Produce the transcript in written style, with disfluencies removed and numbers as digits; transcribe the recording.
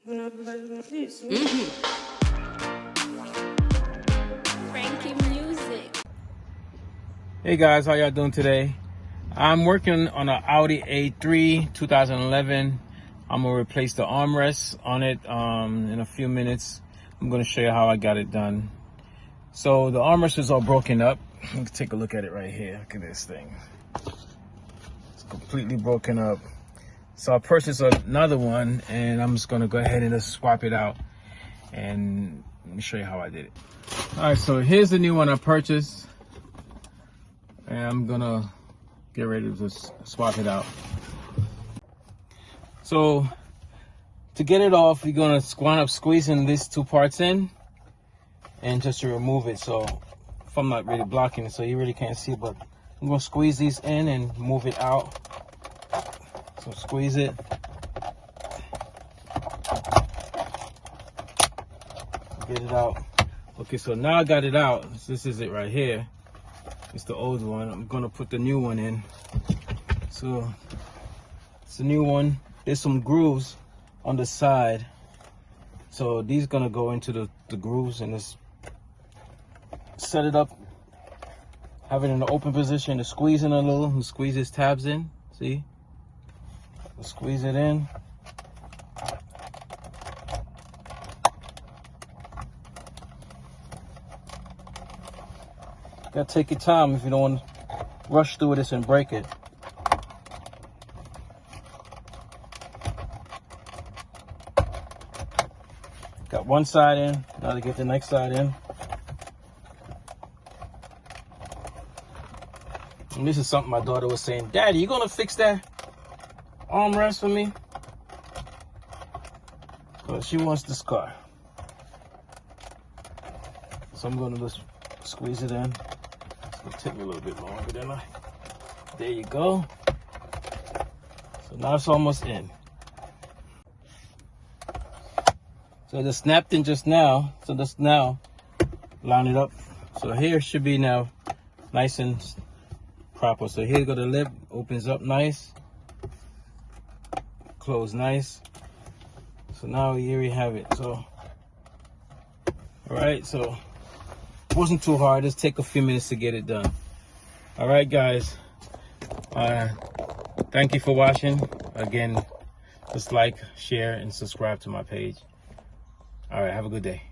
Frankie music. Hey guys, how y'all doing today? I'm working on an Audi A3 2011. I'm gonna replace the armrest on it in a few minutes. I'm gonna show you how I got it done. So the armrest is all broken up. Let's take a look at it right here. Look at this thing. It's completely broken up. So I purchased another one, and I'm just gonna go ahead and just swap it out. And let me show you how I did it. All right, so here's the new one I purchased. And I'm gonna get ready to just swap it out. So to get it off, you're gonna wind up squeezing these two parts in and just to remove it. So if I'm not really blocking it, so you really can't see, but I'm gonna squeeze these in and move it out. So squeeze it. Get it out. Okay, so now I got it out. This is it right here. It's the old one. I'm gonna put the new one in. So it's the new one. There's some grooves on the side. So these gonna go into the grooves, and just set it up. Have it in the open position to squeeze in a little. And squeeze these tabs in. See? Squeeze it in. Gotta take your time if you don't want to rush through this and break it. Got one side in, now to get the next side in. And this is something my daughter was saying, "Daddy, you gonna fix that armrest for me?" Well, she wants this car. So I'm gonna just squeeze it in. It's gonna take me a little bit longer than I. There you go. So now it's almost in. So it snapped in just now. So just now line it up. So here should be now nice and proper. So here go the lip, opens up nice, close nice. So now here we have it. So all right, so it wasn't too hard. Just take a few minutes to get it done. All right, guys. Thank you for watching. Again, just like, share, and subscribe to my page. All right, have a good day.